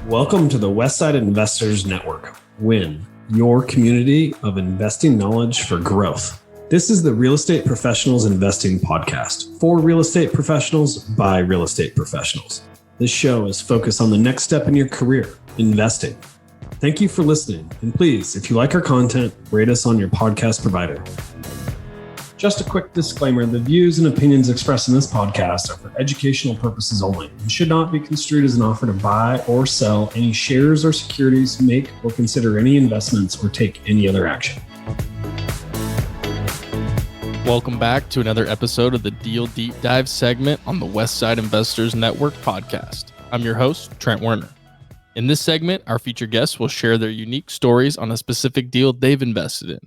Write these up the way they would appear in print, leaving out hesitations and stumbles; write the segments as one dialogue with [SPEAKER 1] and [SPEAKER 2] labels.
[SPEAKER 1] Welcome to the Westside Investors Network, WIN, your community of investing knowledge for growth. This is the Real Estate Professionals Investing Podcast for real estate professionals by real estate professionals. This show is focused on the next step in your career, investing. Thank you for listening. And please, if you like our content, rate us on your podcast provider. Just a quick disclaimer, the views and opinions expressed in this podcast are for educational purposes only and should not be construed as an offer to buy or sell any shares or securities, make or consider any investments, or take any other action.
[SPEAKER 2] Welcome back to another episode of the Deal Deep Dive segment on the Westside Investors Network podcast. I'm your host, Trent Werner. In this segment, our featured guests will share their unique stories on a specific deal they've invested in.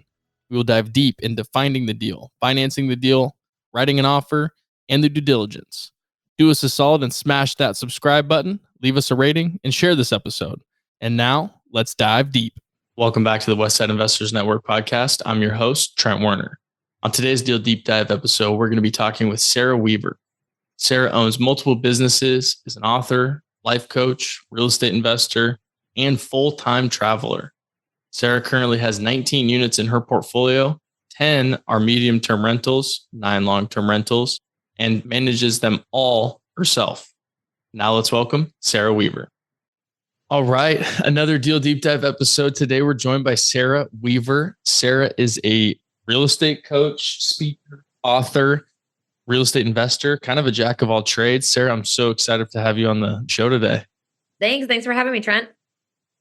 [SPEAKER 2] We will dive deep into finding the deal, financing the deal, writing an offer, and the due diligence. Do us a solid and smash that subscribe button, leave us a rating, and share this episode. And now, let's dive deep. Welcome back to the Westside Investors Network podcast. I'm your host, Trent Werner. On today's Deal Deep Dive episode, we're going to be talking with Sarah Weaver. Sarah owns multiple businesses, is an author, life coach, real estate investor, and full-time traveler. Sarah currently has 19 units in her portfolio, 10 are medium-term rentals, 9 long-term rentals, and manages them all herself. Now let's welcome Sarah Weaver. All right, another Deal Deep Dive episode. Today we're joined by Sarah Weaver. Sarah is a real estate coach, speaker, author, real estate investor, kind of a jack of all trades. Sarah, I'm so excited to have you on the show today.
[SPEAKER 3] Thanks for having me, Trent.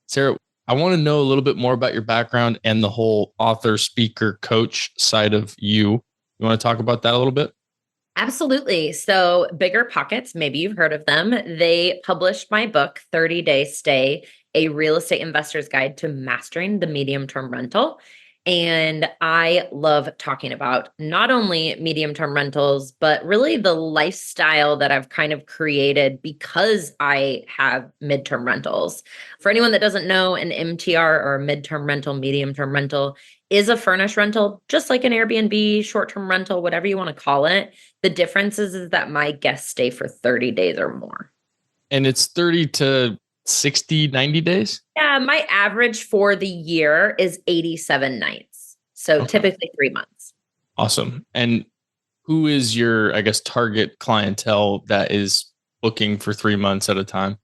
[SPEAKER 2] Sarah, I want to know a little bit more about your background and the whole author, speaker, coach side of you. You want to talk about that a little bit?
[SPEAKER 3] Absolutely. So Bigger Pockets, maybe you've heard of them. They published my book, 30-Day Stay, a real estate investor's guide to mastering the medium-term rental. And I love talking about not only medium-term rentals, but really the lifestyle that I've kind of created because I have midterm rentals. For anyone that doesn't know, an MTR or a midterm rental, medium-term rental is a furnished rental, just like an Airbnb, short-term rental, whatever you want to call it. The difference is that my guests stay for 30 days or more.
[SPEAKER 2] And it's 30 to 60, 90 days?
[SPEAKER 3] Yeah, my average for the year is 87 nights. So typically 3 months.
[SPEAKER 2] Awesome. And who is your, target clientele that is booking for 3 months at a time?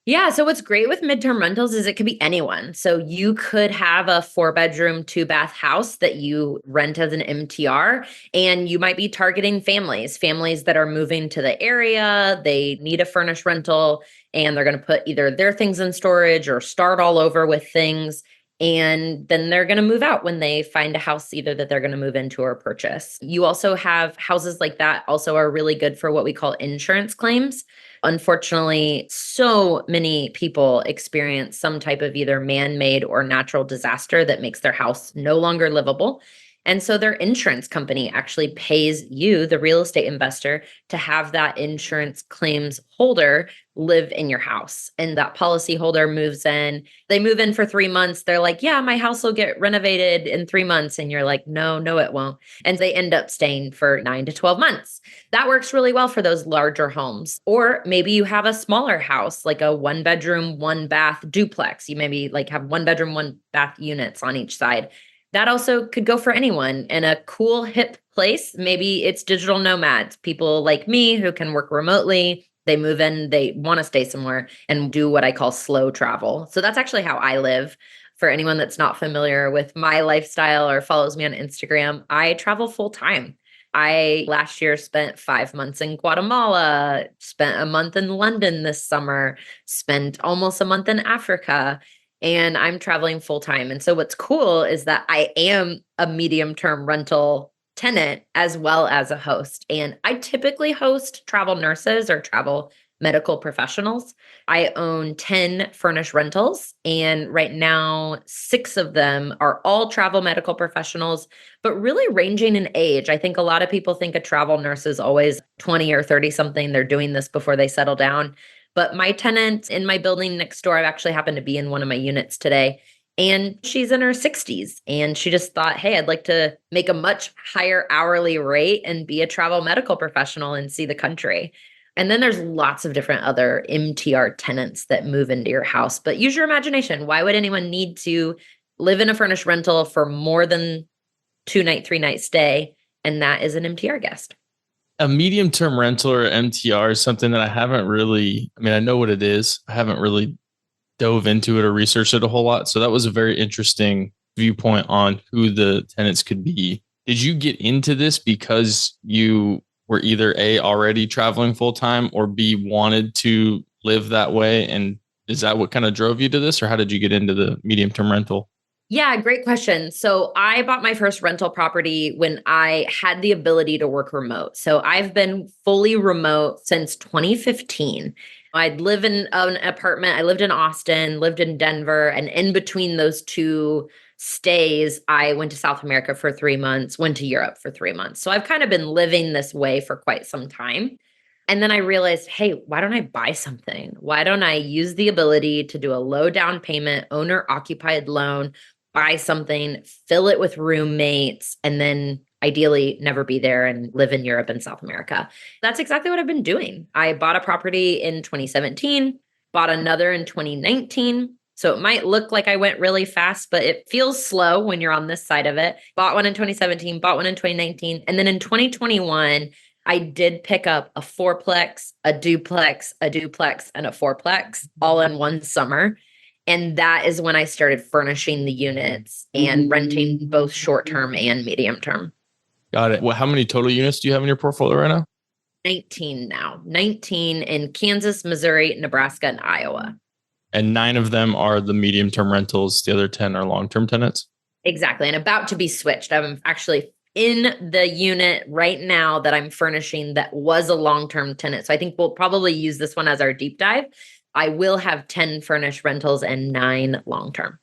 [SPEAKER 3] Yeah. So what's great with midterm rentals is it could be anyone. So you could have a 4-bedroom, 2-bath house that you rent as an MTR, and you might be targeting families that are moving to the area. They need a furnished rental and they're going to put either their things in storage or start all over with things. And then they're going to move out when they find a house either that they're going to move into or purchase. You also have houses like that also are really good for what we call insurance claims. Unfortunately, so many people experience some type of either man-made or natural disaster that makes their house no longer livable. And so their insurance company actually pays you, the real estate investor, to have that insurance claims holder live in your house. And that policy holder moves in. They move in for 3 months. They're like, yeah, my house will get renovated in 3 months. And you're like, no, it won't. And they end up staying for 9 to 12 months. That works really well for those larger homes. Or maybe you have a smaller house, like a 1-bedroom, 1-bath duplex. You maybe have 1-bedroom, 1-bath units on each side. That also could go for anyone in a cool, hip place. Maybe it's digital nomads, people like me who can work remotely. They move in, they want to stay somewhere and do what I call slow travel. So that's actually how I live. For anyone that's not familiar with my lifestyle or follows me on Instagram, I travel full time. I last year spent 5 months in Guatemala, spent a month in London this summer, spent almost a month in Africa. And I'm traveling full time. And so what's cool is that I am a medium-term rental tenant as well as a host. And I typically host travel nurses or travel medical professionals. I own 10 furnished rentals. And right now, 6 of them are all travel medical professionals, but really ranging in age. I think a lot of people think a travel nurse is always 20 or 30 something. They're doing this before they settle down. But my tenant in my building next door, I actually happened to be in one of my units today, and she's in her 60s. And she just thought, hey, I'd like to make a much higher hourly rate and be a travel medical professional and see the country. And then there's lots of different other MTR tenants that move into your house. But use your imagination. Why would anyone need to live in a furnished rental for more than 2-night, 3-night stay? And that is an MTR guest.
[SPEAKER 2] A medium term rental or MTR is something that I haven't really, I mean, I know what it is. I haven't really dove into it or researched it a whole lot. So that was a very interesting viewpoint on who the tenants could be. Did you get into this because you were either A, already traveling full time, or B, wanted to live that way? And is that what kind of drove you to this, or how did you get into the medium term rental?
[SPEAKER 3] Yeah, great question. So I bought my first rental property when I had the ability to work remote. So I've been fully remote since 2015. I'd live in an apartment. I lived in Austin, lived in Denver, and in between those two stays, I went to South America for 3 months, went to Europe for 3 months. So I've kind of been living this way for quite some time. And then I realized, hey, why don't I buy something? Why don't I use the ability to do a low down payment, owner occupied loan, buy something, fill it with roommates, and then ideally never be there and live in Europe and South America. That's exactly what I've been doing. I bought a property in 2017, bought another in 2019. So it might look like I went really fast, but it feels slow when you're on this side of it. Bought one in 2017, bought one in 2019. And then in 2021, I did pick up a fourplex, a duplex, and a fourplex all in one summer. And that is when I started furnishing the units and renting both short-term and medium-term.
[SPEAKER 2] Got it. Well, how many total units do you have in your portfolio right now?
[SPEAKER 3] 19 now. 19 in Kansas, Missouri, Nebraska, and Iowa.
[SPEAKER 2] And 9 of them are the medium term rentals. The other 10 are long-term tenants.
[SPEAKER 3] Exactly. And about to be switched. I'm actually in the unit right now that I'm furnishing that was a long-term tenant. So I think we'll probably use this one as our deep dive. I will have 10 furnished rentals and 9 long-term.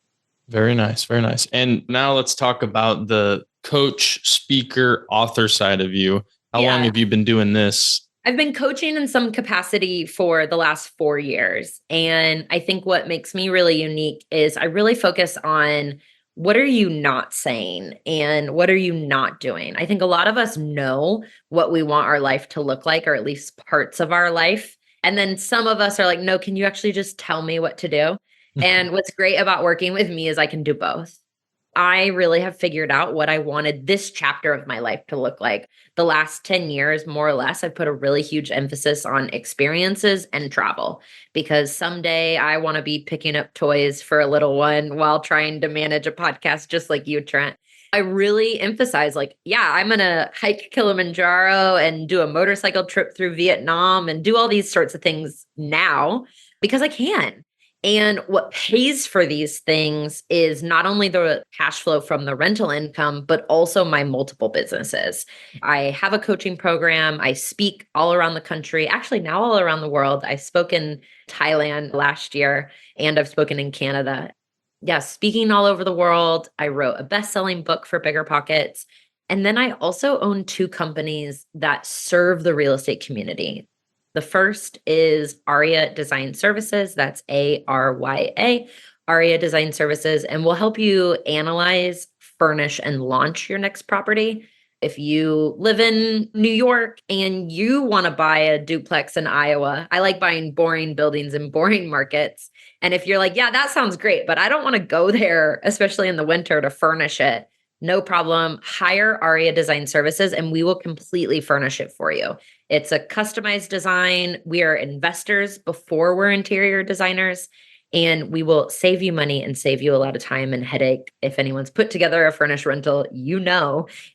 [SPEAKER 2] Very nice. Very nice. And now let's talk about the coach, speaker, author side of you. How long have you been doing this?
[SPEAKER 3] I've been coaching in some capacity for the last 4 years. And I think what makes me really unique is I really focus on what are you not saying and what are you not doing? I think a lot of us know what we want our life to look like, or at least parts of our life. And then some of us are like, no, can you actually just tell me what to do? And what's great about working with me is I can do both. I really have figured out what I wanted this chapter of my life to look like. The last 10 years, more or less, I've put a really huge emphasis on experiences and travel, because someday I want to be picking up toys for a little one while trying to manage a podcast just like you, Trent. I really emphasize I'm going to hike Kilimanjaro and do a motorcycle trip through Vietnam and do all these sorts of things now because I can. And what pays for these things is not only the cash flow from the rental income, but also my multiple businesses. I have a coaching program. I speak all around the country, actually now all around the world. I spoke in Thailand last year and I've spoken in Canada. Yeah, speaking all over the world. I wrote a best-selling book for Bigger Pockets. And then I also own 2 companies that serve the real estate community. The first is Aria Design Services. That's ARYA, Aria Design Services. And we'll help you analyze, furnish, and launch your next property. If you live in New York and you want to buy a duplex in Iowa, I like buying boring buildings in boring markets. And if you're like, yeah, that sounds great, but I don't want to go there, especially in the winter, to furnish it, no problem. Hire Aria Design Services and we will completely furnish it for you. It's a customized design. We are investors before we're interior designers, and we will save you money and save you a lot of time and headache. If anyone's put together a furnished rental,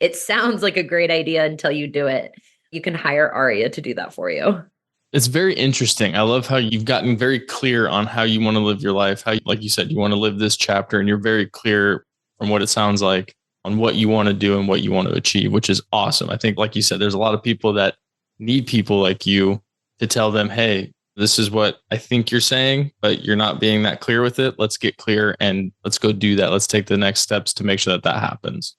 [SPEAKER 3] it sounds like a great idea until you do it. You can hire Aria to do that for you.
[SPEAKER 2] It's very interesting. I love how you've gotten very clear on how you want to live your life. How, like you said, you want to live this chapter, and you're very clear from what it sounds like on what you want to do and what you want to achieve, which is awesome. I think, like you said, there's a lot of people that need people like you to tell them, hey, this is what I think you're saying, but you're not being that clear with it. Let's get clear and let's go do that. Let's take the next steps to make sure that happens.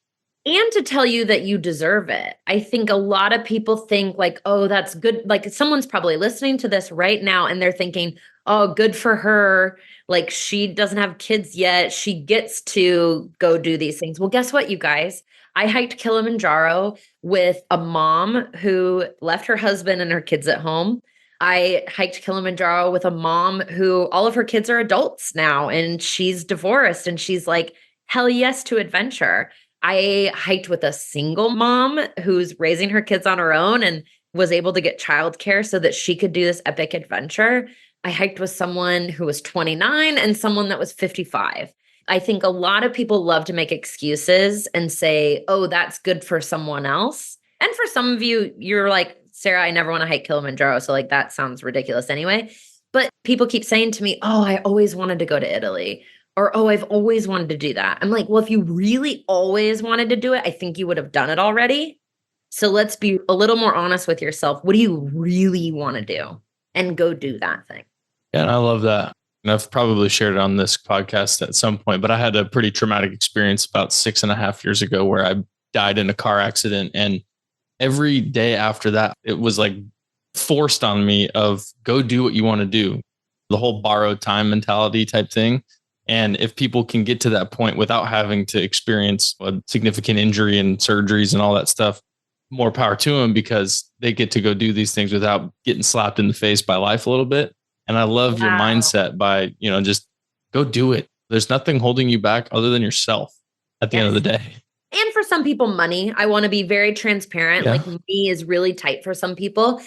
[SPEAKER 3] And to tell you that you deserve it. I think a lot of people think like, oh, that's good. Like someone's probably listening to this right now and they're thinking, oh, good for her. Like she doesn't have kids yet. She gets to go do these things. Well, guess what, you guys? I hiked Kilimanjaro with a mom who left her husband and her kids at home. I hiked Kilimanjaro with a mom who all of her kids are adults now and she's divorced and she's like, hell yes to adventure. I hiked with a single mom who's raising her kids on her own and was able to get childcare so that she could do this epic adventure. I hiked with someone who was 29 and someone that was 55. I think a lot of people love to make excuses and say, oh, that's good for someone else. And for some of you, you're like, Sarah, I never want to hike Kilimanjaro. So like that sounds ridiculous anyway. But people keep saying to me, oh, I always wanted to go to Italy. Or, oh, I've always wanted to do that. I'm like, well, if you really always wanted to do it, I think you would have done it already. So let's be a little more honest with yourself. What do you really want to do? And go do that thing.
[SPEAKER 2] Yeah, and I love that. And I've probably shared it on this podcast at some point, but I had a pretty traumatic experience about 6.5 years ago where I died in a car accident. And every day after that, it was like forced on me of go do what you want to do. The whole borrowed time mentality type thing. And if people can get to that point without having to experience a significant injury and surgeries and all that stuff, more power to them because they get to go do these things without getting slapped in the face by life a little bit. And I love your mindset by, just go do it. There's nothing holding you back other than yourself at the end of the day.
[SPEAKER 3] And for some people, money. I want to be very transparent. Like money is really tight for some people.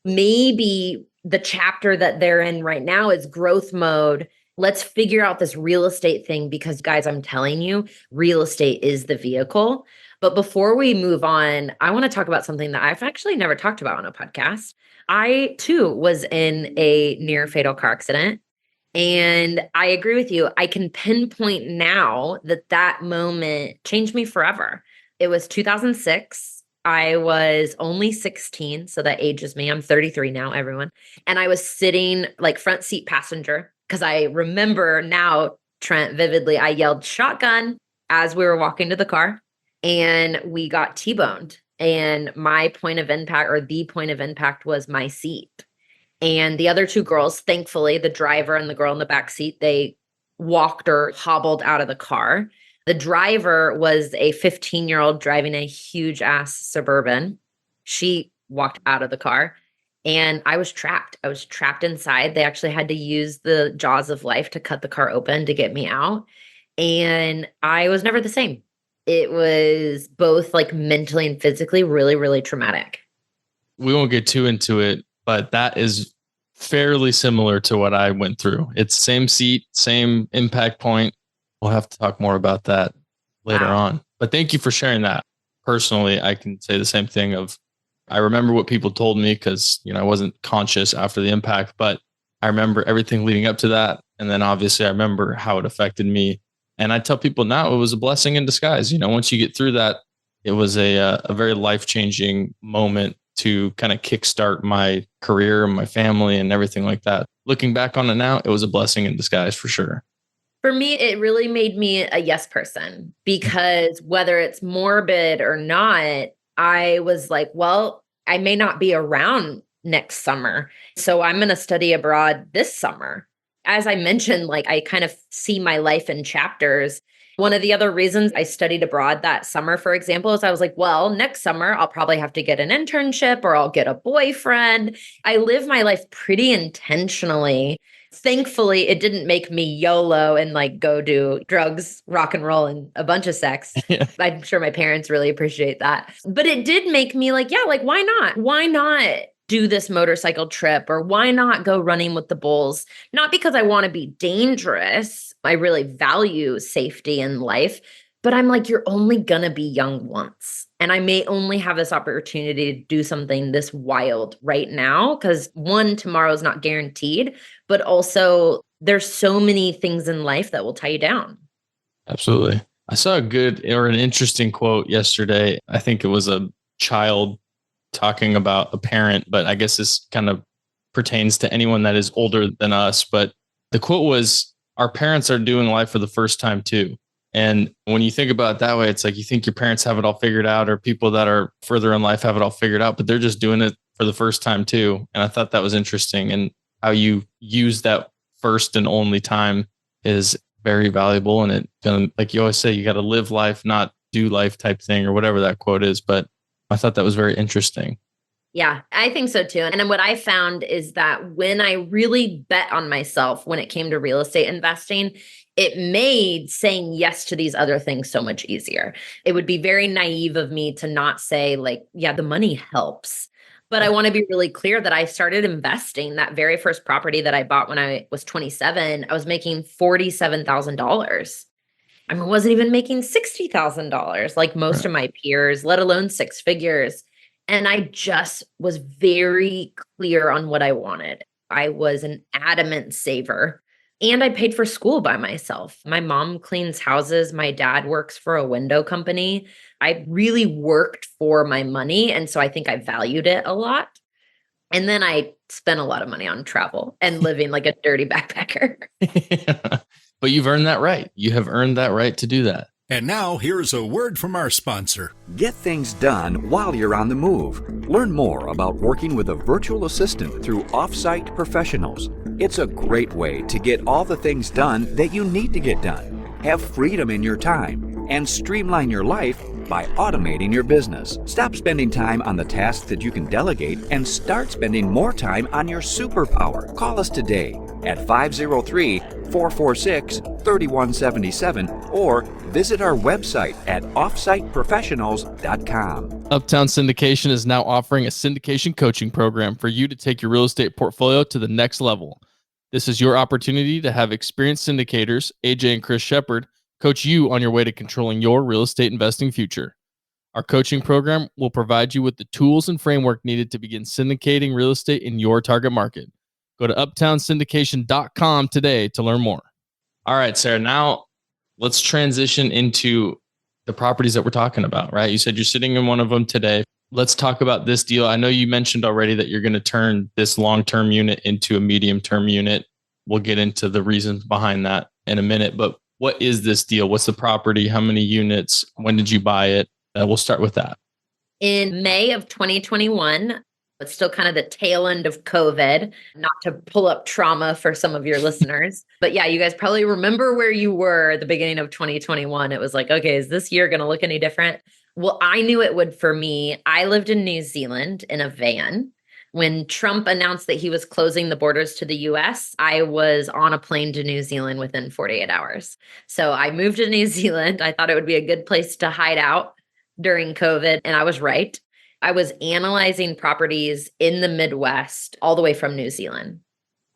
[SPEAKER 3] Maybe the chapter that they're in right now is growth mode. Let's figure out this real estate thing because, guys, I'm telling you, real estate is the vehicle. But before we move on, I want to talk about something that I've actually never talked about on a podcast. I, too, was in a near fatal car accident. And I agree with you. I can pinpoint now that that moment changed me forever. It was 2006. I was only 16. So that ages me. I'm 33 now, everyone. And I was sitting like front seat passenger because I remember now, Trent, vividly, I yelled shotgun as we were walking to the car and we got T-boned. And my point of impact or the point of impact was my seat. And the other two girls, thankfully, the driver and the girl in the back seat, they walked or hobbled out of the car. The driver was a 15-year-old driving a huge ass Suburban. She walked out of the car and I was trapped. I was trapped inside. They actually had to use the jaws of life to cut the car open to get me out. And I was never the same. It was both like mentally and physically really, really traumatic.
[SPEAKER 2] We won't get too into it, but that is fairly similar to what I went through. It's same seat, same impact point. We'll have to talk more about that later on. But thank you for sharing that. Personally, I can say the same thing of, I remember what people told me because, I wasn't conscious after the impact, but I remember everything leading up to that. And then obviously I remember how it affected me. And I tell people now it was a blessing in disguise. Once you get through that, it was a very life-changing moment to kind of kickstart my career and my family and everything like that. Looking back on it now, it was a blessing in disguise for sure.
[SPEAKER 3] For me, it really made me a yes person because whether it's morbid or not, I was like, well, I may not be around next summer. So I'm going to study abroad this summer. As I mentioned, like I kind of see my life in chapters. One of the other reasons I studied abroad that summer, for example, is I was like, well, next summer, I'll probably have to get an internship or I'll get a boyfriend. I live my life pretty intentionally. Thankfully, it didn't make me YOLO and like go do drugs, rock and roll, and a bunch of sex. Yeah. I'm sure my parents really appreciate that. But it did make me like, yeah, like, why not? Why not do this motorcycle trip? Or why not go running with the bulls? Not because I want to be dangerous. I really value safety in life. But I'm like, you're only going to be young once. And I may only have this opportunity to do something this wild right now because one, tomorrow is not guaranteed, but also there's so many things in life that will tie you down.
[SPEAKER 2] Absolutely. I saw a good or an interesting quote yesterday. I think it was a child talking about a parent, but I guess this kind of pertains to anyone that is older than us. But the quote was, our parents are doing life for the first time too. And when you think about it that way, it's like you think your parents have it all figured out or people that are further in life have it all figured out, but they're just doing it for the first time too. And I thought that was interesting. And how you use that first and only time is very valuable. And it, like you always say, you got to live life, not do life type thing or whatever that quote is. But I thought that was very interesting.
[SPEAKER 3] Yeah, I think so too. And then what I found is that when I really bet on myself when it came to real estate investing, it made saying yes to these other things so much easier. It would be very naive of me to not say, like, yeah, the money helps. But I want to be really clear that I started investing that very first property that I bought when I was 27. I was making $47,000. I mean, I wasn't even making $60,000 like most
[SPEAKER 2] Right.
[SPEAKER 3] of my peers, let alone six figures. And I just was very clear on what I wanted. I was an adamant saver. And I paid for school by myself. My mom cleans houses. My dad works for a window company. I really worked for my money. And so I think I valued it a lot. And then I spent a lot of money on travel and living like a dirty backpacker.
[SPEAKER 2] But you've earned that right. You have earned that right to do that.
[SPEAKER 4] And now here's a word from our sponsor.
[SPEAKER 5] Get things done while you're on the move. Learn more about working with a virtual assistant through Offsite Professionals. It's a great way to get all the things done that you need to get done. Have freedom in your time and streamline your life by automating your business. Stop spending time on the tasks that you can delegate and start spending more time on your superpower. Call us today at 503-446-3177 or visit our website at offsiteprofessionals.com.
[SPEAKER 2] Uptown Syndication is now offering a syndication coaching program for you to take your real estate portfolio to the next level. This is your opportunity to have experienced syndicators, AJ and Chris Shepard, coach you on your way to controlling your real estate investing future. Our coaching program will provide you with the tools and framework needed to begin syndicating real estate in your target market. Go to uptownsyndication.com today to learn more. All right, Sarah, now let's transition into the properties that we're talking about, right? You said you're sitting in one of them today. Let's talk about this deal. I know you mentioned already that you're going to turn this long-term unit into a medium-term unit. We'll get into the reasons behind that in a minute, but what is this deal? What's the property? How many units? When did you buy it? We'll start with that.
[SPEAKER 3] In May of 2021, it's still kind of the tail end of COVID, not to pull up trauma for some of your listeners. But yeah, you guys probably remember where you were at the beginning of 2021. It was like, okay, is this year going to look any different? Well, I knew it would for me. I lived in New Zealand in a van. When Trump announced that he was closing the borders to the US, I was on a plane to New Zealand within 48 hours. So I moved to New Zealand. I thought it would be a good place to hide out during COVID, and I was right. I was analyzing properties in the Midwest all the way from New Zealand.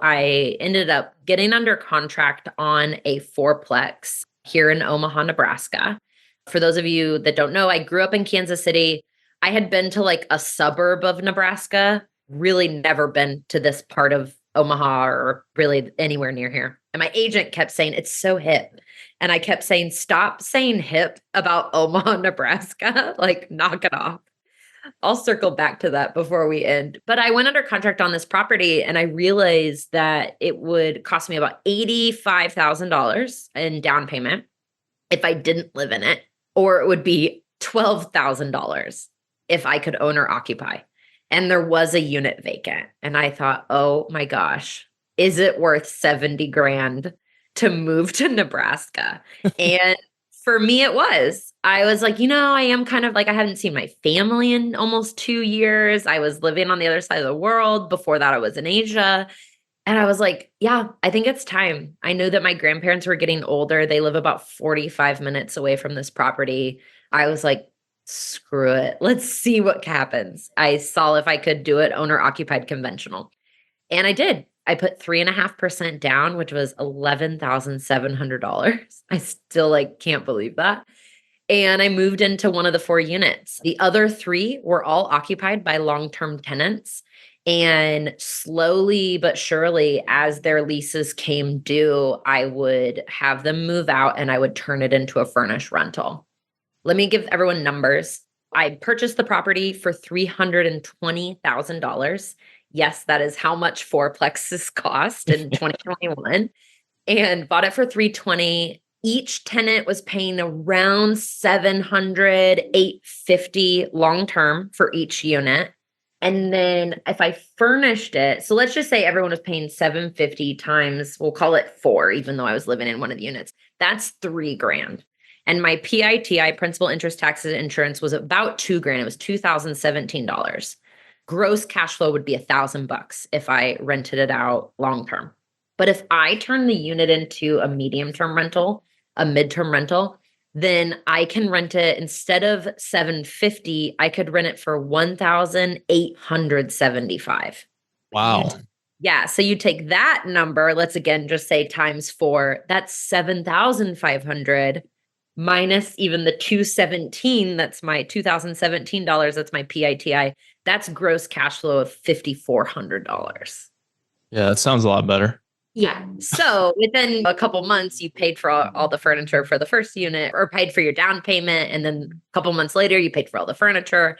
[SPEAKER 3] I ended up getting under contract on a fourplex here in Omaha, Nebraska. For those of you that don't know, I grew up in Kansas City. I had been to like a suburb of Nebraska, really never been to this part of Omaha or really anywhere near here. And my agent kept saying, it's so hip. And I kept saying, stop saying hip about Omaha, Nebraska. Like, knock it off. I'll circle back to that before we end. But I went under contract on this property and I realized that it would cost me about $85,000 in down payment if I didn't live in it, or it would be $12,000 if I could own or occupy. And there was a unit vacant. And I thought, oh my gosh, is it worth 70 grand to move to Nebraska? And for me, it was. I was like, I am kind of like, I haven't seen my family in almost 2 years. I was living on the other side of the world. Before that, I was in Asia. And I was like, yeah, I think it's time. I knew that my grandparents were getting older. They live about 45 minutes away from this property. I was like, screw it. Let's see what happens. I saw if I could do it owner occupied conventional. And I did. I put 3.5% down, which was $11,700. I still can't believe that. And I moved into one of the 4 units. The other 3 were all occupied by long-term tenants. And slowly but surely, as their leases came due, I would have them move out and I would turn it into a furnished rental. Let me give everyone numbers. I purchased the property for $320,000. Yes, that is how much fourplexes cost in 2021, and bought it for $320,000. Each tenant was paying around $700, $850 long-term for each unit. And then if I furnished it, so let's just say everyone was paying $750 times, we'll call it 4, even though I was living in one of the units. That's $3,000. And my PITI, principal, interest, taxes, insurance, was about $2,000. It was $2,017. gross cash flow would be $1,000 if I rented it out long term. But if I turn the unit into a medium term rental, a midterm rental, then I can rent it instead of $750, I could rent it for $1,875.
[SPEAKER 2] Wow.
[SPEAKER 3] Yeah. So you take that number, let's again just say times 4, that's 7,500 minus even the 217, that's my $2017, that's my PITI. That's gross cash flow of $5,400.
[SPEAKER 2] Yeah, that sounds a lot better.
[SPEAKER 3] Yeah. So within a couple months, you paid for all the furniture for the first unit or paid for your down payment. And then a couple months later, you paid for all the furniture.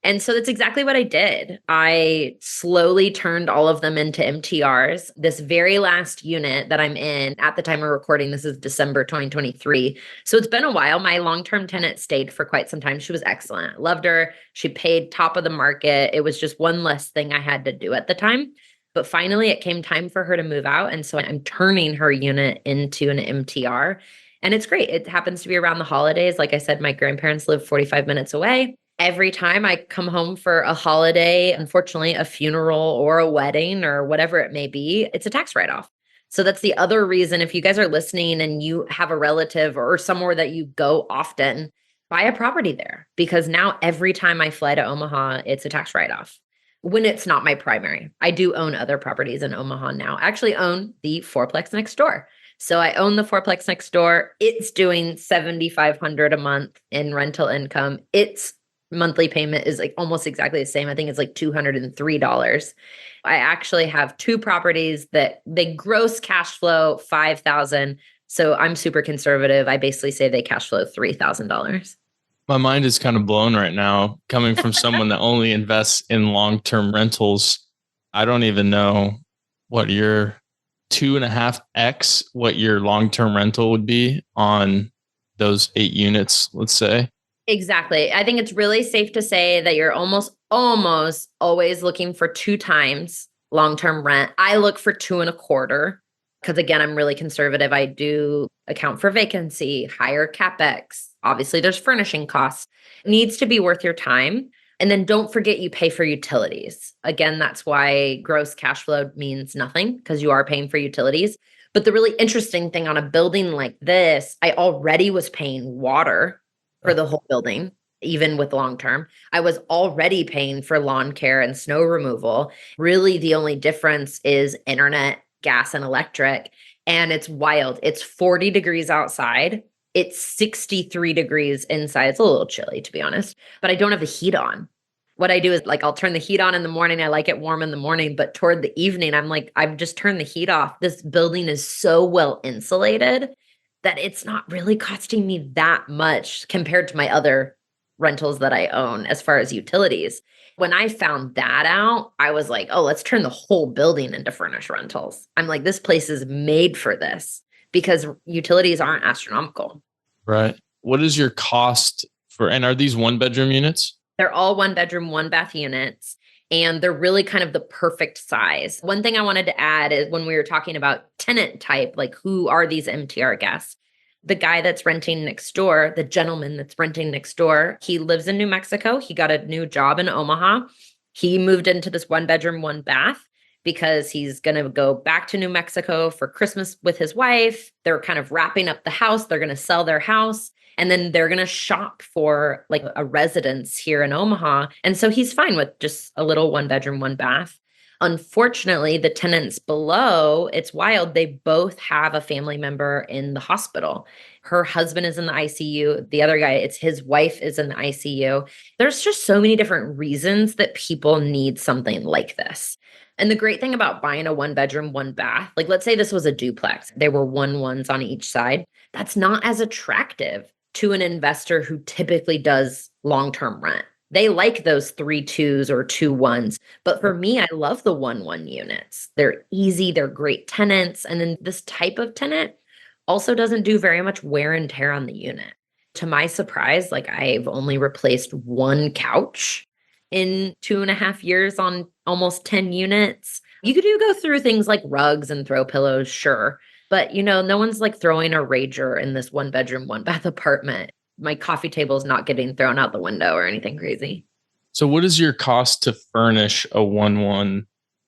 [SPEAKER 3] And so that's exactly what I did. I slowly turned all of them into MTRs. This very last unit that I'm in at the time of recording, this is December 2023. So it's been a while. My long-term tenant stayed for quite some time. She was excellent. Loved her. She paid top of the market. It was just one less thing I had to do at the time. But finally, it came time for her to move out. And so I'm turning her unit into an MTR. And it's great. It happens to be around the holidays. Like I said, my grandparents live 45 minutes away. Every time I come home for a holiday, unfortunately, a funeral or a wedding or whatever it may be, it's a tax write-off. So that's the other reason, if you guys are listening and you have a relative or somewhere that you go often, buy a property there. Because now every time I fly to Omaha, it's a tax write-off. When it's not my primary. I do own other properties in Omaha now. I actually own the fourplex next door. So I own the fourplex next door. It's doing $7,500 a month in rental income. Its monthly payment is like almost exactly the same. I think it's like $203. I actually have 2 properties that they gross cash flow $5,000. So I'm super conservative. I basically say they cash flow $3,000.
[SPEAKER 2] My mind is kind of blown right now, coming from someone that only invests in long-term rentals. I don't even know what your 2.5x, what your long-term rental would be on those 8 units, let's say.
[SPEAKER 3] Exactly. I think it's really safe to say that you're almost always looking for 2 times long-term rent. I look for 2.25 because again, I'm really conservative. I do account for vacancy, higher CapEx. Obviously, there's furnishing costs. It needs to be worth your time. And then don't forget you pay for utilities. Again, that's why gross cash flow means nothing because you are paying for utilities. But the really interesting thing on a building like this, I already was paying water for the whole building, even with long term. I was already paying for lawn care and snow removal. Really, the only difference is internet, gas, and electric. And it's wild. It's 40 degrees outside. It's 63 degrees inside. It's a little chilly, to be honest, but I don't have the heat on. What I do is like, I'll turn the heat on in the morning. I like it warm in the morning, but toward the evening, I'm like, I've just turned the heat off. This building is so well insulated that it's not really costing me that much compared to my other rentals that I own as far as utilities. When I found that out, I was like, oh, let's turn the whole building into furnished rentals. I'm like, this place is made for this because utilities aren't astronomical.
[SPEAKER 2] Right. What is your cost for, and are these 1-bedroom units?
[SPEAKER 3] They're all 1-bedroom, 1-bath units, and they're really kind of the perfect size. One thing I wanted to add is when we were talking about tenant type, like who are these MTR guests? The guy that's renting next door, the gentleman that's renting next door, he lives in New Mexico. He got a new job in Omaha. He moved into this 1-bedroom, 1-bath because he's going to go back to New Mexico for Christmas with his wife. They're kind of wrapping up the house. They're going to sell their house. And then they're going to shop for like a residence here in Omaha. And so he's fine with just a little 1-bedroom, 1-bath. Unfortunately, the tenants below, it's wild. They both have a family member in the hospital. Her husband is in the ICU. The other guy, it's his wife is in the ICU. There's just so many different reasons that people need something like this. And the great thing about buying a 1-bedroom, 1-bath, like let's say this was a duplex, there were 1-1s on each side. That's not as attractive to an investor who typically does long-term rent. They like those 3-2s or 2-1s. But for me, I love the 1-1 units. They're easy. They're great tenants. And then this type of tenant also doesn't do very much wear and tear on the unit. To my surprise, like I've only replaced 1 couch in 2.5 years on almost 10 units. You could go through things like rugs and throw pillows, sure. But no one's like throwing a Rager in this 1-bedroom, 1-bath apartment. My coffee table is not getting thrown out the window or anything crazy.
[SPEAKER 2] So what is your cost to furnish a 1-1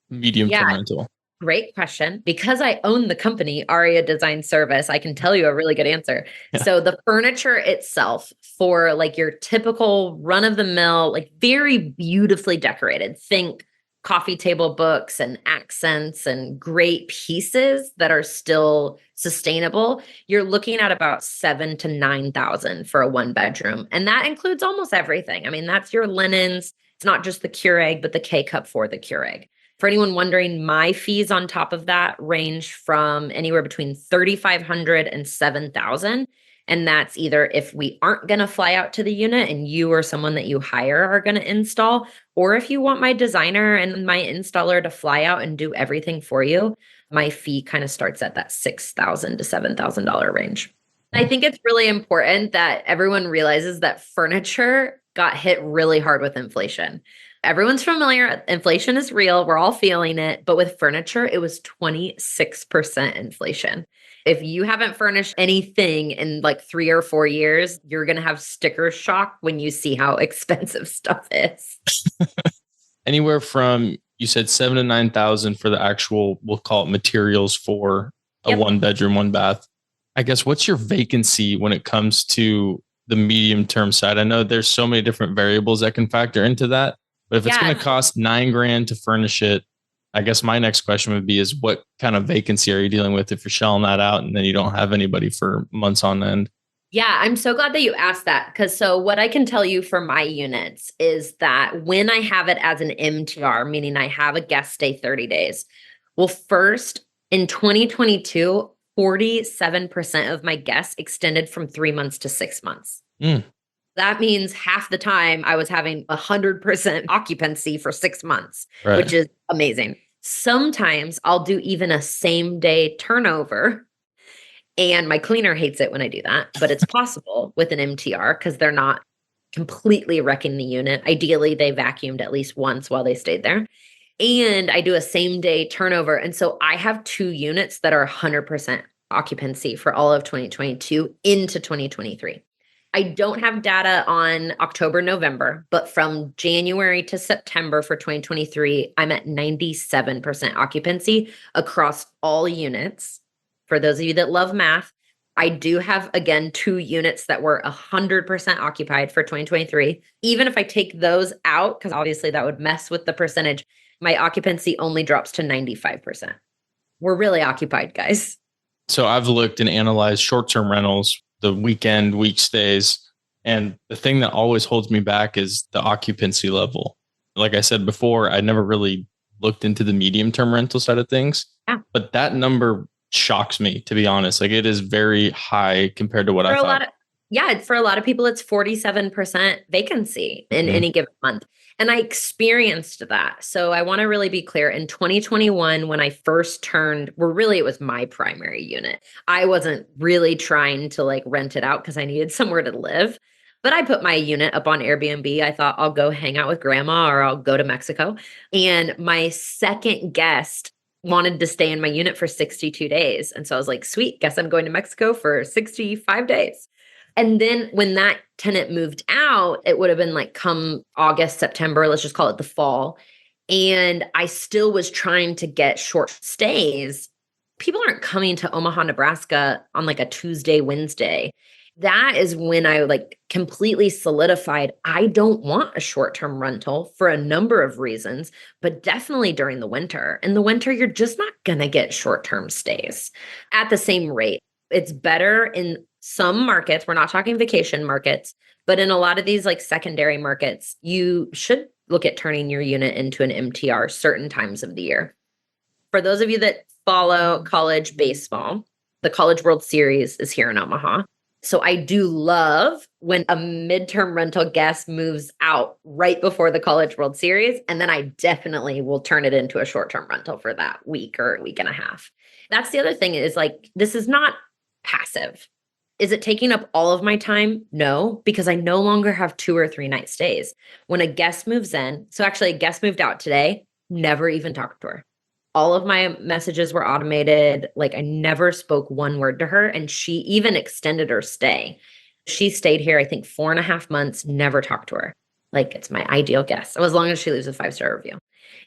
[SPEAKER 2] medium-term rental?
[SPEAKER 3] Great question. Because I own the company, Aria Design Service, I can tell you a really good answer.
[SPEAKER 2] Yeah.
[SPEAKER 3] So the furniture itself for like your typical run-of-the-mill, like very beautifully decorated, think coffee table books and accents and great pieces that are still sustainable, you're looking at about $7,000 to $9,000 for a 1-bedroom. And that includes almost everything. I mean, that's your linens. It's not just the Keurig, but the K-cup for the Keurig. For anyone wondering, my fees on top of that range from anywhere between $3,500 and $7,000. And that's either if we aren't going to fly out to the unit and you or someone that you hire are going to install, or if you want my designer and my installer to fly out and do everything for you, my fee kind of starts at that $6,000 to $7,000 range. I think it's really important that everyone realizes that furniture got hit really hard with inflation. Everyone's familiar. Inflation is real. We're all feeling it. But with furniture, it was 26% inflation. If you haven't furnished anything in like 3 or 4 years, you're going to have sticker shock when you see how expensive stuff is.
[SPEAKER 2] Anywhere from, you said 7,000 to 9,000 for the actual, we'll call it materials for a 1-bedroom, 1-bath. I guess, what's your vacancy when it comes to the medium term side? I know there's so many different variables that can factor into that. But if it's going to cost $9,000 to furnish it, I guess my next question would be is what kind of vacancy are you dealing with if you're shelling that out and then you don't have anybody for months on end?
[SPEAKER 3] Yeah, I'm so glad that you asked that because so what I can tell you for my units is that when I have it as an MTR, meaning I have a guest stay 30 days, well, first in 2022, 47% of my guests extended from 3 months to 6 months. That means half the time I was having 100% occupancy for 6 months, which is amazing. Sometimes I'll do even a same day turnover. And my cleaner hates it when I do that, but it's possible with an MTR because they're not completely wrecking the unit. Ideally, they vacuumed at least once while they stayed there. And I do a same day turnover. And so I have 2 units that are 100% occupancy for all of 2022 into 2023. I don't have data on October, November, but from January to September for 2023, I'm at 97% occupancy across all units. For those of you that love math, I do have, again, 2 units that were 100% occupied for 2023. Even if I take those out, because obviously that would mess with the percentage, my occupancy only drops to 95%. We're really occupied, guys.
[SPEAKER 2] So I've looked and analyzed short-term rentals, the weekend, week stays. And the thing that always holds me back is the occupancy level. Like I said before, I never really looked into the medium-term rental side of things. Yeah. But that number shocks me, to be honest. Like it is very high compared to what I thought.
[SPEAKER 3] For a lot of people, it's 47% vacancy in any given month. And I experienced that. So I want to really be clear. In 2021, when I first turned, it was my primary unit. I wasn't really trying to like rent it out because I needed somewhere to live. But I put my unit up on Airbnb. I thought I'll go hang out with grandma or I'll go to Mexico. And my second guest wanted to stay in my unit for 62 days. And so I was like, sweet, guess I'm going to Mexico for 65 days. And then when that tenant moved out, it would have been like come August, September, let's just call it the fall. And I still was trying to get short stays. People aren't coming to Omaha, Nebraska on like a Tuesday, Wednesday. That is when I like completely solidified I don't want a short-term rental for a number of reasons, but definitely during the winter. In the winter, you're just not going to get short-term stays at the same rate. It's better in some markets. We're not talking vacation markets, but in a lot of these like secondary markets, you should look at turning your unit into an MTR certain times of the year. For those of you that follow college baseball, the College World Series is here in Omaha. So I do love when a midterm rental guest moves out right before the College World Series. And then I definitely will turn it into a short-term rental for that week or week and a half. That's the other thing is like, this is not passive. Is it taking up all of my time? No, because I no longer have 2 or 3 night stays. When a guest moves in, so actually a guest moved out today, never even talked to her. All of my messages were automated. Like I never spoke one word to her. And she even extended her stay. She stayed here, I think 4.5 months, never talked to her. Like it's my ideal guest. So as long as she leaves a 5-star review.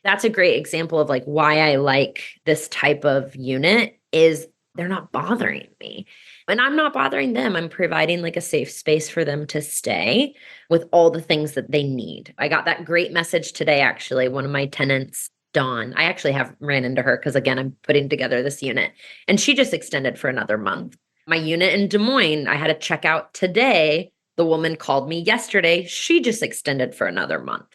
[SPEAKER 3] That's a great example of like why I like this type of unit is they're not bothering me. And I'm not bothering them. I'm providing like a safe space for them to stay with all the things that they need. I got that great message today, actually. One of my tenants, Dawn, I actually have ran into her because again, I'm putting together this unit and she just extended for another month. My unit in Des Moines, I had to check out today. The woman called me yesterday. She just extended for another month.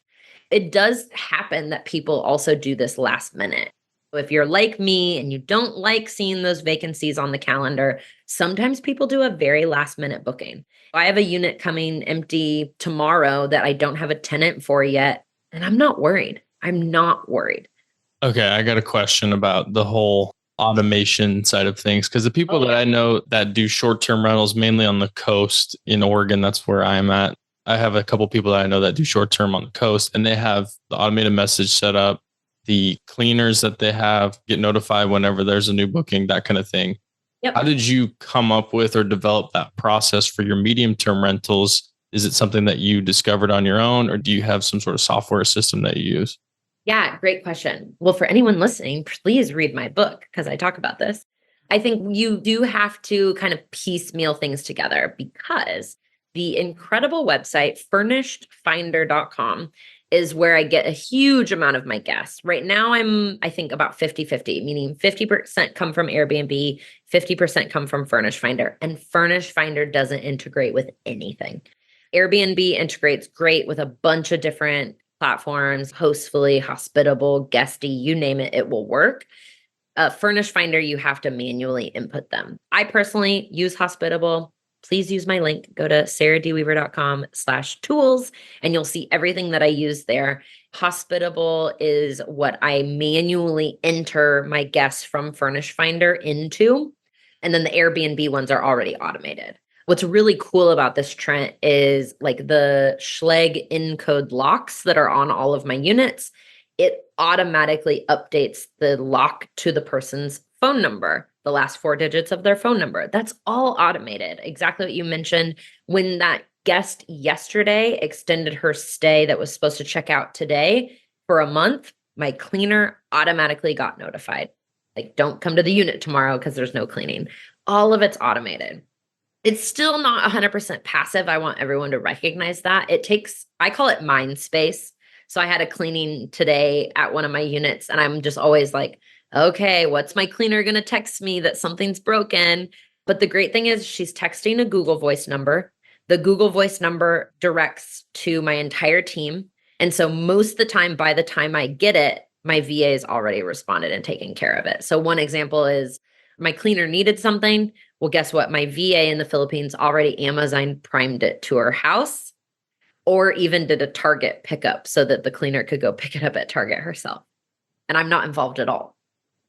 [SPEAKER 3] It does happen that people also do this last minute. If you're like me and you don't like seeing those vacancies on the calendar, sometimes people do a very last minute booking. I have a unit coming empty tomorrow that I don't have a tenant for yet, and I'm not worried. I'm not worried.
[SPEAKER 2] Okay, I got a question about the whole automation side of things because the people that I know that do short-term rentals mainly on the coast in Oregon, that's where I'm at. I have a couple people that I know that do short-term on the coast, and they have the automated message set up. The cleaners that they have get notified whenever there's a new booking, that kind of thing.
[SPEAKER 3] Yep.
[SPEAKER 2] How did you come up with or develop that process for your medium-term rentals? Is it something that you discovered on your own, or do you have some sort of software system that you use?
[SPEAKER 3] Yeah, great question. Well, for anyone listening, please read my book because I talk about this. I think you do have to kind of piecemeal things together because the incredible website, furnishedfinder.com, is where I get a huge amount of my guests. Right now, I think about 50-50, meaning 50% come from Airbnb, 50% come from Furnished Finder, and Furnished Finder doesn't integrate with anything. Airbnb integrates great with a bunch of different platforms, Hostfully, Hospitable, Guesty, you name it, it will work. Furnished Finder, you have to manually input them. I personally use Hospitable. Please use my link. Go to saradweaver.com/tools and you'll see everything that I use there. Hospitable is what I manually enter my guests from Furnished Finder into. And then the Airbnb ones are already automated. What's really cool about this, Trent, is like the Schleg encode locks that are on all of my units. It automatically updates the lock to the person's phone number, the last 4 digits of their phone number. That's all automated. Exactly what you mentioned. When that guest yesterday extended her stay that was supposed to check out today for a month, my cleaner automatically got notified. Like, don't come to the unit tomorrow because there's no cleaning. All of it's automated. It's still not 100% passive. I want everyone to recognize that. I call it mind space. So I had a cleaning today at one of my units and I'm just always like, okay, what's my cleaner going to text me that something's broken? But the great thing is she's texting a Google Voice number. The Google Voice number directs to my entire team. And so most of the time, by the time I get it, my VA has already responded and taken care of it. So one example is my cleaner needed something. Well, guess what? My VA in the Philippines already Amazon primed it to her house or even did a Target pickup so that the cleaner could go pick it up at Target herself. And I'm not involved at all.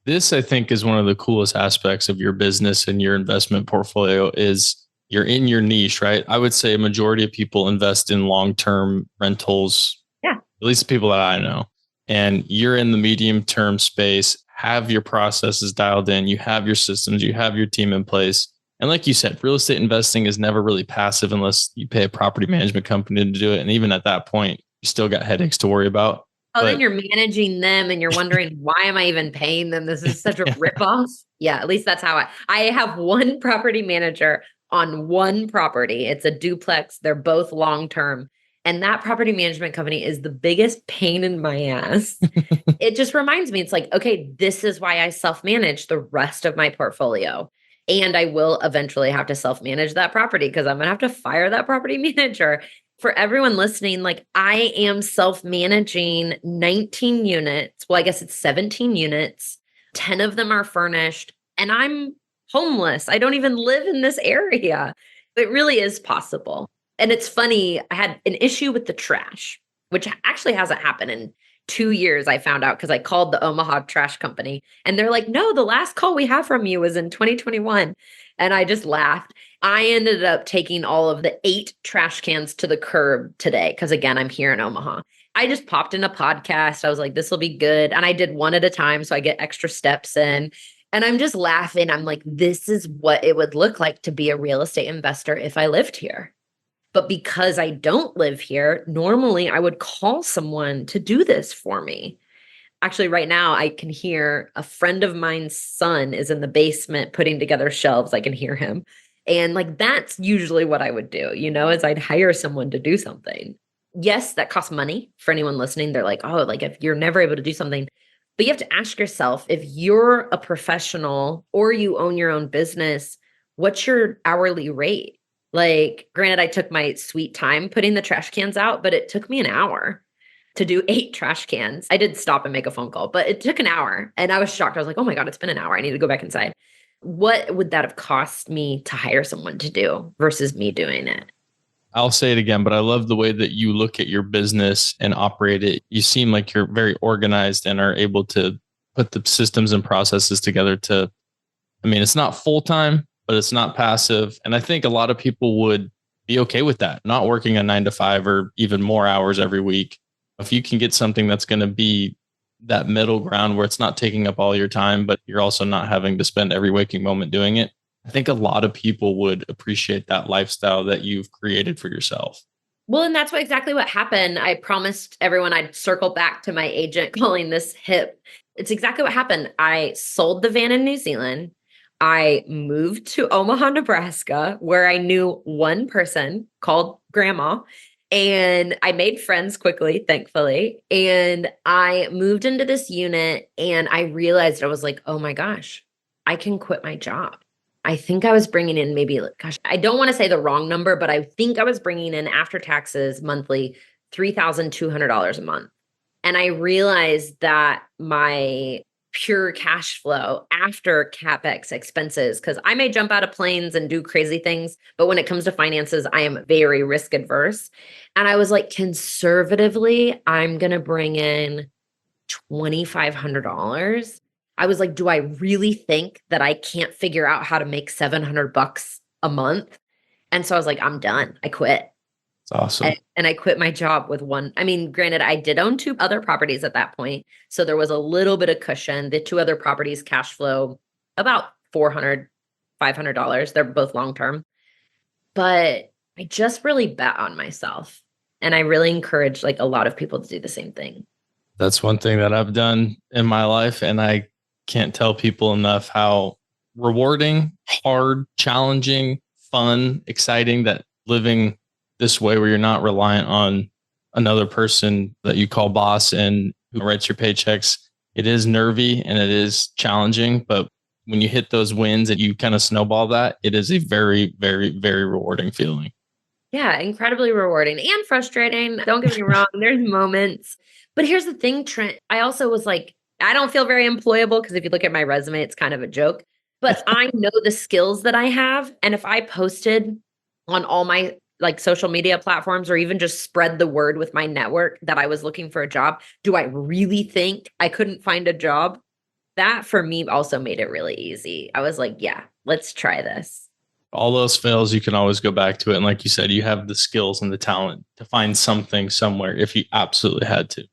[SPEAKER 2] This, I think, is one of the coolest aspects of your business and your investment portfolio is you're in your niche, right? I would say a majority of people invest in long-term rentals.
[SPEAKER 3] Yeah.
[SPEAKER 2] At least the people that I know. And you're in the medium-term space, have your processes dialed in, you have your systems, you have your team in place. And like you said, real estate investing is never really passive unless you pay a property management company to do it. And even at that point, you still got headaches to worry about.
[SPEAKER 3] Then you're managing them and you're wondering, why am I even paying them? This is such a ripoff. Yeah, at least that's how I have one property manager on one property. It's a duplex. They're both long-term. And that property management company is the biggest pain in my ass. It just reminds me, it's like, okay, this is why I self-manage the rest of my portfolio. And I will eventually have to self-manage that property because I'm going to have to fire that property manager. For everyone listening, like I am self-managing 19 units. Well, I guess it's 17 units. 10 of them are furnished and I'm homeless. I don't even live in this area. It really is possible. And it's funny, I had an issue with the trash, which actually hasn't happened in 2 years, I found out because I called the Omaha trash company and they're like, no, the last call we have from you was in 2021. And I just laughed. I ended up taking all of the 8 trash cans to the curb today because, again, I'm here in Omaha. I just popped in a podcast. I was like, this will be good. And I did one at a time so I get extra steps in. And I'm just laughing. I'm like, this is what it would look like to be a real estate investor if I lived here. But because I don't live here, normally I would call someone to do this for me. Actually, right now I can hear a friend of mine's son is in the basement putting together shelves. I can hear him. And like that's usually what I would do, is I'd hire someone to do something. Yes, that costs money for anyone listening. They're like, oh, like if you're never able to do something, but you have to ask yourself if you're a professional or you own your own business, what's your hourly rate? Like, granted, I took my sweet time putting the trash cans out, but it took me an hour to do 8 trash cans. I did stop and make a phone call, but it took an hour. And I was shocked. I was like, oh my God, it's been an hour. I need to go back inside. What would that have cost me to hire someone to do versus me doing it?
[SPEAKER 2] I'll say it again, but I love the way that you look at your business and operate it. You seem like you're very organized and are able to put the systems and processes together it's not full-time, but it's not passive. And I think a lot of people would be okay with that, not working a 9 to 5 or even more hours every week. If you can get something that's going to be that middle ground where it's not taking up all your time, but you're also not having to spend every waking moment doing it, I think a lot of people would appreciate that lifestyle that you've created for yourself.
[SPEAKER 3] Well, and that's exactly what happened. I promised everyone I'd circle back to my agent calling this hip. It's exactly what happened. I sold the van in New Zealand. I moved to Omaha, Nebraska, where I knew one person called Grandma. And I made friends quickly, thankfully. And I moved into this unit and I realized I was like, oh my gosh, I can quit my job. I think I was bringing in maybe, I don't want to say the wrong number, but I think I was bringing in after taxes monthly $3,200 a month. And I realized that my pure cash flow after CapEx expenses, because I may jump out of planes and do crazy things, but when it comes to finances, I am very risk adverse. And I was like, conservatively, I'm going to bring in $2,500. I was like, do I really think that I can't figure out how to make $700 a month? And so I was like, I'm done. I quit.
[SPEAKER 2] It's awesome.
[SPEAKER 3] And I quit my job with one. I mean, granted, I did own 2 other properties at that point. So there was a little bit of cushion. The 2 other properties cash flow about $400, $500. They're both long-term. But I just really bet on myself. And I really encourage like a lot of people to do the same thing.
[SPEAKER 2] That's one thing that I've done in my life. And I can't tell people enough how rewarding, hard, challenging, fun, exciting that living this way where you're not reliant on another person that you call boss and who writes your paychecks. It is nervy and it is challenging, but when you hit those wins and you kind of snowball that, it is a very, very, very rewarding feeling.
[SPEAKER 3] Yeah, incredibly rewarding and frustrating. Don't get me wrong. There's moments. But here's the thing, Trent. I also was like, I don't feel very employable because if you look at my resume, it's kind of a joke. But I know the skills that I have. And if I posted on all my like social media platforms or even just spread the word with my network that I was looking for a job, do I really think I couldn't find a job? That for me also made it really easy. I was like, yeah, let's try this.
[SPEAKER 2] All those fails, you can always go back to it. And like you said, you have the skills and the talent to find something somewhere if you absolutely had to.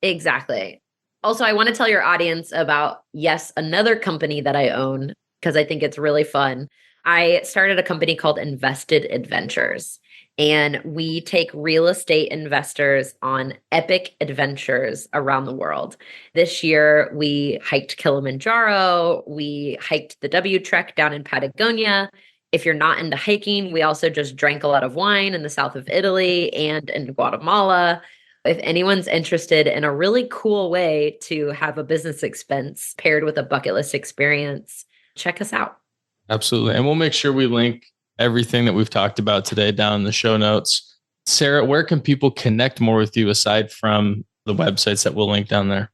[SPEAKER 3] Exactly. Also, I want to tell your audience about, yes, another company that I own because I think it's really fun. I started a company called Invested Adventures, and we take real estate investors on epic adventures around the world. This year, we hiked Kilimanjaro. We hiked the W Trek down in Patagonia. If you're not into hiking, we also just drank a lot of wine in the south of Italy and in Guatemala. If anyone's interested in a really cool way to have a business expense paired with a bucket list experience, check us out.
[SPEAKER 2] Absolutely. And we'll make sure we link everything that we've talked about today down in the show notes. Sarah, where can people connect more with you aside from the websites that we'll link down there?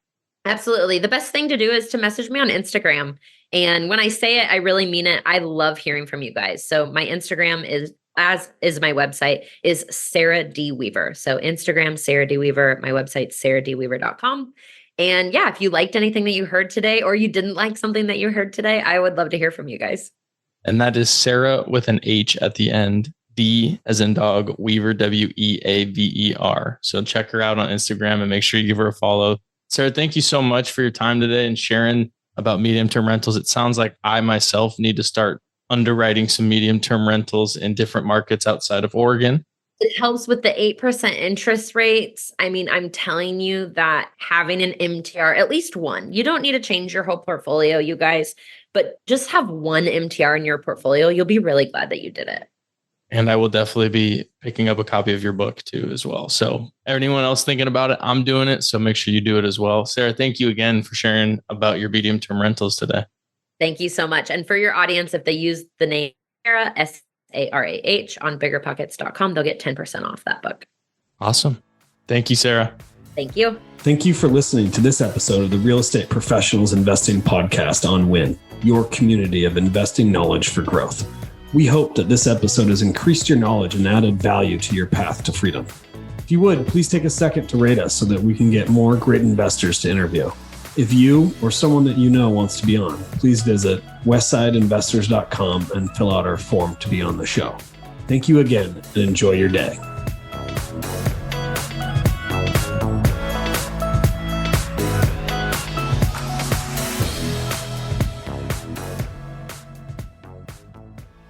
[SPEAKER 3] Absolutely. The best thing to do is to message me on Instagram. And when I say it, I really mean it. I love hearing from you guys. So my Instagram is, as is my website, is Sarah D. Weaver. So Instagram, Sarah D. Weaver. My website, sarahdweaver.com. And yeah, if you liked anything that you heard today or you didn't like something that you heard today, I would love to hear from you guys.
[SPEAKER 2] And that is Sarah with an H at the end, D as in dog, Weaver, Weaver. So check her out on Instagram and make sure you give her a follow. Sarah, thank you so much for your time today and sharing about medium-term rentals. It sounds like I myself need to start underwriting some medium-term rentals in different markets outside of Oregon.
[SPEAKER 3] It helps with the 8% interest rates. I mean, I'm telling you that having an MTR, at least one, you don't need to change your whole portfolio, you guys, but just have one MTR in your portfolio. You'll be really glad that you did it.
[SPEAKER 2] And I will definitely be picking up a copy of your book too, as well. So anyone else thinking about it, I'm doing it. So make sure you do it as well. Sarah, thank you again for sharing about your medium-term rentals today.
[SPEAKER 3] Thank you so much. And for your audience, if they use the name Sarah, SARAH on biggerpockets.com, they'll get 10% off that book.
[SPEAKER 2] Awesome. Thank you, Sarah.
[SPEAKER 3] Thank you.
[SPEAKER 1] Thank you for listening to this episode of the Real Estate Professionals Investing Podcast on Win, your community of investing knowledge for growth. We hope that this episode has increased your knowledge and added value to your path to freedom. If you would, please take a second to rate us so that we can get more great investors to interview. If you or someone that you know wants to be on, please visit westsideinvestors.com and fill out our form to be on the show. Thank you again and enjoy your day.